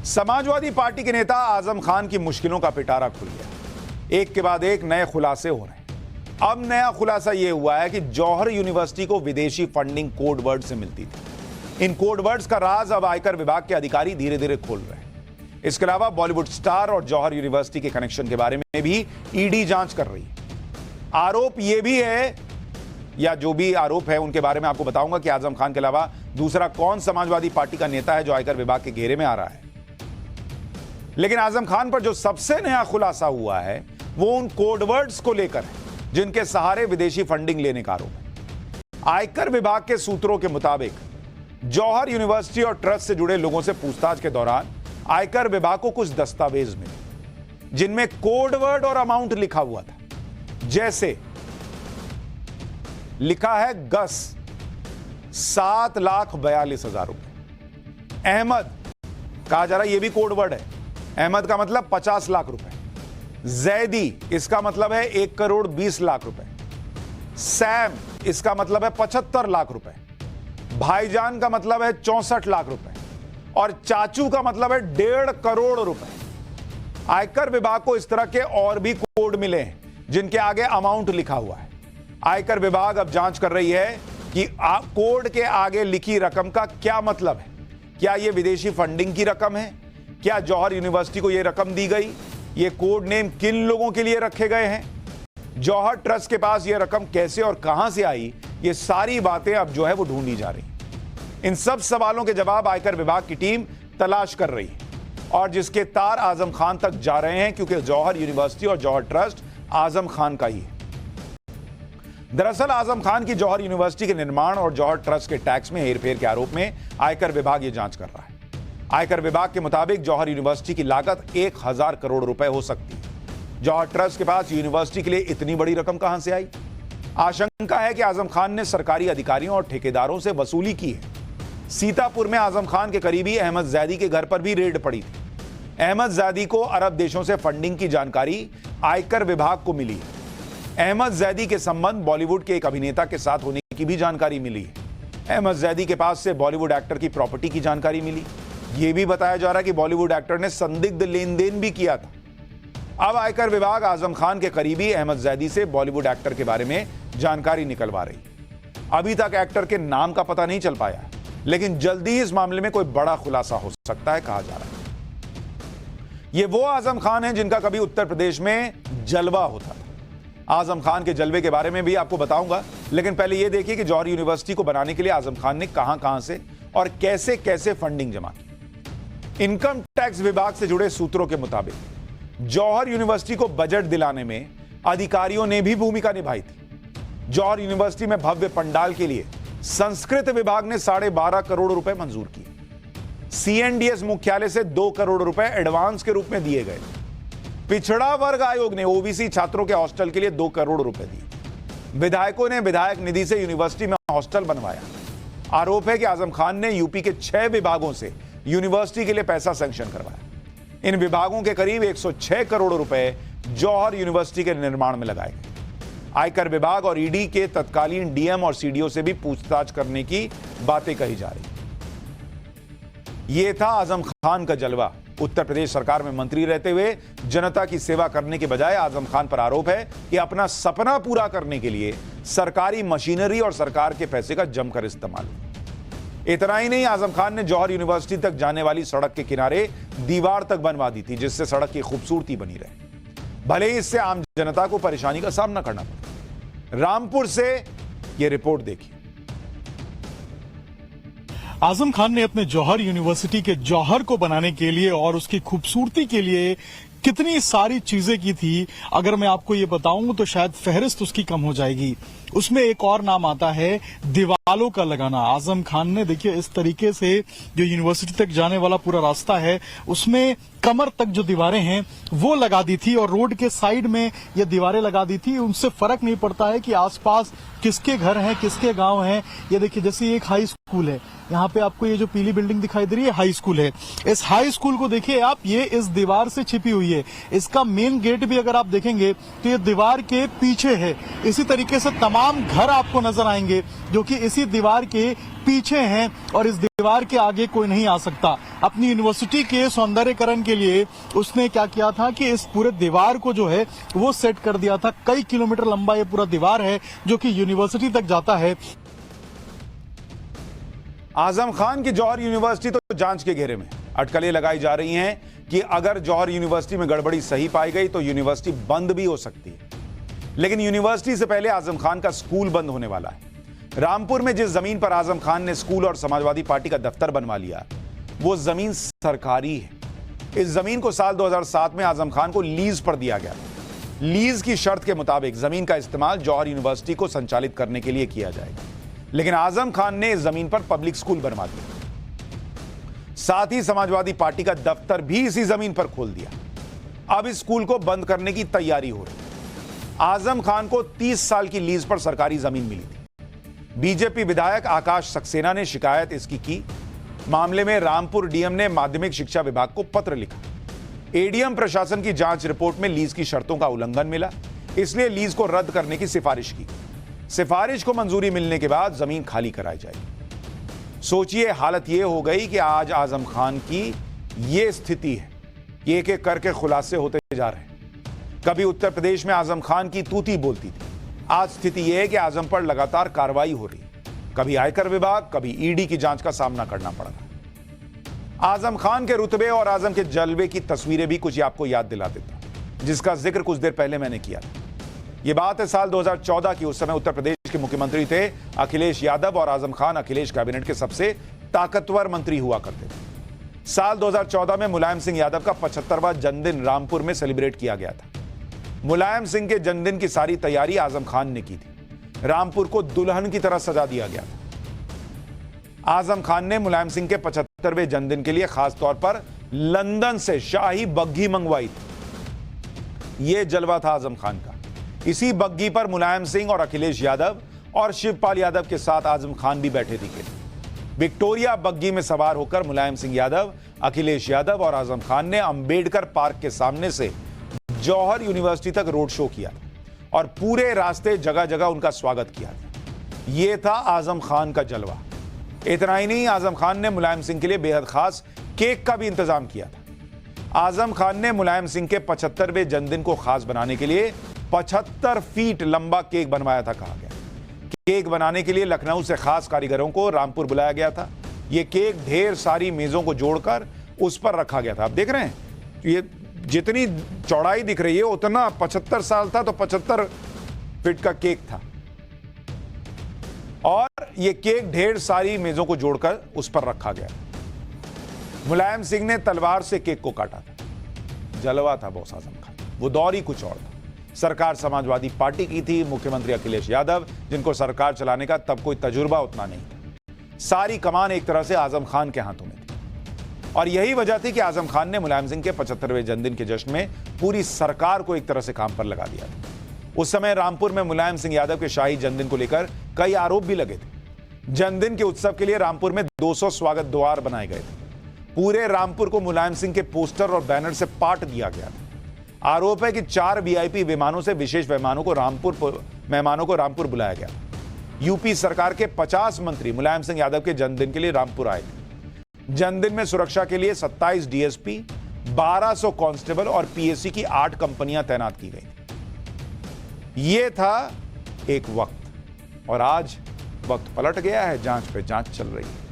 Samajwadi party के नेता आजम खान की मुश्किलों का पिटारा खुल गया। एक के बाद एक नए खुलासे हो रहे हैं। अब नया खुलासा यह हुआ है कि जौहर यूनिवर्सिटी को विदेशी फंडिंग कोड वर्ड से मिलती थी। इन कोड वर्ड्स का राज अब आयकर विभाग के अधिकारी धीरे धीरे खोल रहे हैं। इसके अलावा बॉलीवुड स्टार और जौहर यूनिवर्सिटी के कनेक्शन के बारे में भी ईडी जांच कर रही है। आरोप यह भी है, या जो भी आरोप है उनके बारे में आपको बताऊंगा कि आजम खान के अलावा दूसरा कौन समाजवादी पार्टी का नेता है जो आयकर विभाग के घेरे में आ रहा है। लेकिन आजम खान पर जो सबसे नया खुलासा हुआ है वो उन कोडवर्ड्स को लेकर है जिनके सहारे विदेशी फंडिंग लेने का आरोप है। आयकर विभाग के सूत्रों के मुताबिक जौहर यूनिवर्सिटी और ट्रस्ट से जुड़े लोगों से पूछताछ के दौरान आयकर विभाग को कुछ दस्तावेज मिले जिनमें कोडवर्ड और अमाउंट लिखा हुआ था। जैसे लिखा है गस 7,42,000 रुपए। अहमद कहा जा रहा है, यह भी कोडवर्ड है। अहमद का मतलब 50 लाख रुपए। जैदी इसका मतलब है 1,20,00,000 रुपए। सैम इसका मतलब है 75 लाख रुपए। भाईजान का मतलब है 64 लाख रुपए और चाचू का मतलब है 1.5 करोड़ रुपए। आयकर विभाग को इस तरह के और भी कोड मिले हैं जिनके आगे अमाउंट लिखा हुआ है। आयकर विभाग अब जांच कर रही है कि कोड के आगे लिखी रकम का क्या मतलब है। क्या यह विदेशी फंडिंग की रकम है? क्या जौहर यूनिवर्सिटी को यह रकम दी गई? ये कोड नेम किन लोगों के लिए रखे गए हैं? जौहर ट्रस्ट के पास यह रकम कैसे और कहां से आई? ये सारी बातें अब जो है वो ढूंढी जा रही। इन सब सवालों के जवाब आयकर विभाग की टीम तलाश कर रही है और जिसके तार आजम खान तक जा रहे हैं, क्योंकि जौहर यूनिवर्सिटी और जौहर ट्रस्ट आजम खान का ही है। दरअसल आजम खान की जौहर यूनिवर्सिटी के निर्माण और जौहर ट्रस्ट के टैक्स में हेरफेर के आरोप में आयकर विभाग यह जांच कर रहा है। आयकर विभाग के मुताबिक जौहर यूनिवर्सिटी की लागत 1,000 करोड़ रुपए हो सकती है। जौहर ट्रस्ट के पास यूनिवर्सिटी के लिए इतनी बड़ी रकम कहां से आई? आशंका है कि आजम खान ने सरकारी अधिकारियों और ठेकेदारों से वसूली की है। सीतापुर में आजम खान के करीबी अहमद जैदी के घर पर भी रेड पड़ी थी। अहमद जैदी को अरब देशों से फंडिंग की जानकारी आयकर विभाग को मिली है। अहमद जैदी के संबंध बॉलीवुड के एक अभिनेता के साथ होने की भी जानकारी मिली है। अहमद जैदी के पास से बॉलीवुड एक्टर की प्रॉपर्टी की जानकारी मिली। यह भी बताया जा रहा है कि बॉलीवुड एक्टर ने संदिग्ध लेन देन भी किया था। अब आयकर विभाग आजम खान के करीबी अहमद जैदी से बॉलीवुड एक्टर के बारे में जानकारी निकलवा रही। अभी तक एक्टर के नाम का पता नहीं चल पाया, लेकिन जल्दी ही इस मामले में कोई बड़ा खुलासा हो सकता है, कहा जा रहा है। यह वो आजम खान है जिनका कभी उत्तर प्रदेश में जलवा होता था। आजम खान के जलवे के बारे में भी आपको बताऊंगा, लेकिन पहले यह देखिए कि जौहर यूनिवर्सिटी को बनाने के लिए आजम खान ने कहां से और कैसे कैसे फंडिंग जमा की। इनकम टैक्स विभाग से जुड़े सूत्रों के मुताबिक जौहर यूनिवर्सिटी को बजट दिलाने में अधिकारियों ने भी भूमिका निभाई थी। जौहर यूनिवर्सिटी में भव्य पंडाल के लिए संस्कृत विभाग ने 12.5 करोड़ रुपए मंजूर किए। सीएनडीएस मुख्यालय से 2 करोड़ रुपए एडवांस के रूप में दिए गए। पिछड़ा वर्ग आयोग ने ओबीसी छात्रों के हॉस्टल के लिए 2 करोड़ रुपए दिए। विधायकों ने विधायक निधि से यूनिवर्सिटी में हॉस्टल बनवाया। आरोप है कि आजम खान ने यूपी के 6 विभागों से यूनिवर्सिटी के लिए पैसा सैंक्शन करवाया। इन विभागों के करीब 106 करोड़ रुपए जौहर यूनिवर्सिटी के निर्माण में लगाए गए। आयकर विभाग और ईडी के तत्कालीन डीएम और सीडीओ से भी पूछताछ करने की बातें कही जा रही। यह था आजम खान का जलवा। उत्तर प्रदेश सरकार में मंत्री रहते हुए जनता की सेवा करने के बजाय आजम खान पर आरोप है कि अपना सपना पूरा करने के लिए सरकारी मशीनरी और सरकार के पैसे का जमकर इस्तेमाल। इतना ही नहीं, आजम खान ने जौहर यूनिवर्सिटी तक जाने वाली सड़क के किनारे दीवार तक बनवा दी थी जिससे सड़क की खूबसूरती बनी रहे, भले ही इससे आम जनता को परेशानी का सामना करना पड़े। रामपुर से यह रिपोर्ट देखिए। आजम खान ने अपने जौहर यूनिवर्सिटी के जौहर को बनाने के लिए और उसकी खूबसूरती के लिए कितनी सारी चीजें की थी। अगर मैं आपको ये बताऊं तो शायद फहरिस्त उसकी कम हो जाएगी। उसमें एक और नाम आता है दीवालों का लगाना। आजम खान ने देखिए इस तरीके से जो यूनिवर्सिटी तक जाने वाला पूरा रास्ता है उसमें कमर तक जो दीवारें हैं वो लगा दी थी और रोड के साइड में ये दीवारें लगा दी थी। उनसे फर्क नहीं पड़ता है कि आसपास किसके घर हैं, किसके गांव हैं। ये देखिए जैसे एक हाई स्कूल है। यहाँ पे आपको ये जो पीली बिल्डिंग दिखाई दे रही है हाई स्कूल है। इस हाई स्कूल को देखिए आप, ये इस दीवार से छिपी हुई है। इसका मेन गेट भी अगर आप देखेंगे तो ये दीवार के पीछे है। इसी तरीके से तमाम घर आपको नजर आएंगे जो कि इसी दीवार के पीछे हैं और इस दीवार के आगे कोई नहीं आ सकता। अपनी यूनिवर्सिटी के सौंदर्यकरण के लिए उसने क्या किया था कि इस पूरे दीवार को जो है वो सेट कर दिया था। कई किलोमीटर लंबा ये पूरा दीवार है जो कि यूनिवर्सिटी तक जाता है। आजम खान की जौहर यूनिवर्सिटी तो जांच के घेरे में। अटकलें लगाई जा रही हैं कि अगर जौहर यूनिवर्सिटी में गड़बड़ी सही पाई गई तो यूनिवर्सिटी बंद भी हो सकती है। लेकिन यूनिवर्सिटी से पहले आजम खान का स्कूल बंद होने वाला है। रामपुर में जिस जमीन पर आजम खान ने स्कूल और समाजवादी पार्टी का दफ्तर बनवा लिया, वो जमीन सरकारी है। इस जमीन को साल 2007 में आजम खान को लीज पर दिया गया। लीज की शर्त के मुताबिक जमीन का इस्तेमाल जौहर यूनिवर्सिटी को संचालित करने के लिए किया जाएगा। लेकिन आजम खान ने इस जमीन पर पब्लिक स्कूल बनवा दिया। साथ ही समाजवादी पार्टी का दफ्तर भी इसी जमीन पर खोल दिया। अब इस स्कूल को बंद करने की तैयारी हो रही है। आजम खान को 30 साल की लीज पर सरकारी जमीन मिली थी। बीजेपी विधायक आकाश सक्सेना ने शिकायत इसकी की। मामले में रामपुर डीएम ने माध्यमिक शिक्षा विभाग को पत्र लिखा। एडीएम प्रशासन की जांच रिपोर्ट में लीज की शर्तों का उल्लंघन मिला, इसलिए लीज को रद्द करने की सिफारिश की। सिफारिश को मंजूरी मिलने के बाद जमीन खाली कराई जाएगी। सोचिए, हालत यह हो गई कि आज आजम खान की यह स्थिति है। एक एक करके खुलासे होते जा रहे हैं। कभी उत्तर प्रदेश में आजम खान की तूती बोलती थी, आज स्थिति यह है कि आजम पर लगातार कार्रवाई हो रही है। कभी आयकर विभाग, कभी ईडी की जांच का सामना करना पड़ रहा है। आजम खान के रुतबे और आजम के जलवे की तस्वीरें भी कुछ आपको याद दिला देता, जिसका जिक्र कुछ देर पहले मैंने किया था। यह बात है साल 2014 की। उस समय उत्तर प्रदेश के मुख्यमंत्री थे अखिलेश यादव और आजम खान अखिलेश कैबिनेट के सबसे ताकतवर मंत्री हुआ करते थे। साल 2014 में मुलायम सिंह यादव का 75वां जन्मदिन रामपुर में सेलिब्रेट किया गया था। मुलायम सिंह के जन्मदिन की सारी तैयारी आजम खान ने की थी। रामपुर को दुल्हन की तरह सजा दिया गया था। आजम खान ने मुलायम सिंह के 75वें जन्मदिन के लिए खास तौर पर लंदन से शाही बग्घी मंगवाई थी। यह जलवा था आजम खान का। इसी बग्घी पर मुलायम सिंह और अखिलेश यादव और शिवपाल यादव के साथ आजम खान भी बैठे दिखे। विक्टोरिया बग्घी में सवार होकर मुलायम सिंह यादव, अखिलेश यादव और आजम खान ने अंबेडकर पार्क के सामने से जौहर यूनिवर्सिटी तक रोड शो किया और पूरे रास्ते जगह जगह उनका स्वागत किया। यह था आजम खान का जलवा। इतना ही नहीं, आजम खान ने मुलायम सिंह के लिए बेहद खास केक का भी इंतजाम किया था। आजम खान ने मुलायम सिंह के 75वें जन्मदिन को खास बनाने के लिए 75 फीट लंबा केक बनवाया था, कहा गया। केक बनाने के लिए लखनऊ से खास कारीगरों को रामपुर बुलाया गया था। यह केक ढेर सारी मेजों को जोड़कर उस पर रखा गया था। आप देख रहे हैं, ये जितनी चौड़ाई दिख रही है उतना 75 साल था तो 75 फीट का केक था। और यह केक ढेर सारी मेजों को जोड़कर उस पर रखा गया। मुलायम सिंह ने तलवार से केक को काटा था। जलवा था बॉस आजम खान। वो दौर ही कुछ और था। सरकार समाजवादी पार्टी की थी। मुख्यमंत्री अखिलेश यादव, जिनको सरकार चलाने का तब कोई तजुर्बा उतना नहीं था। सारी कमान एक तरह से आजम खान के हाथों में थी। और यही वजह थी कि आजम खान ने मुलायम सिंह के 75वें जन्मदिन के जश्न में पूरी सरकार को एक तरह से काम पर लगा दिया था। उस समय रामपुर में मुलायम सिंह यादव के शाही जन्मदिन को लेकर कई आरोप भी लगे थे। जन्मदिन के उत्सव के लिए रामपुर में 200 स्वागत द्वार बनाए गए थे। पूरे रामपुर को मुलायम सिंह के पोस्टर और बैनर से पाट दिया गया था। आरोप है कि 4 वीआईपी विमानों से विशेष मेहमानों को रामपुर बुलाया गया। यूपी सरकार के 50 मंत्री मुलायम सिंह यादव के जन्मदिन के लिए रामपुर आए थे। जन्मदिन में सुरक्षा के लिए 27 डीएसपी, 1200 कांस्टेबल और पीएससी की 8 कंपनियां तैनात की गई। यह था एक वक्त, और आज वक्त पलट गया है। जांच पे जांच चल रही है।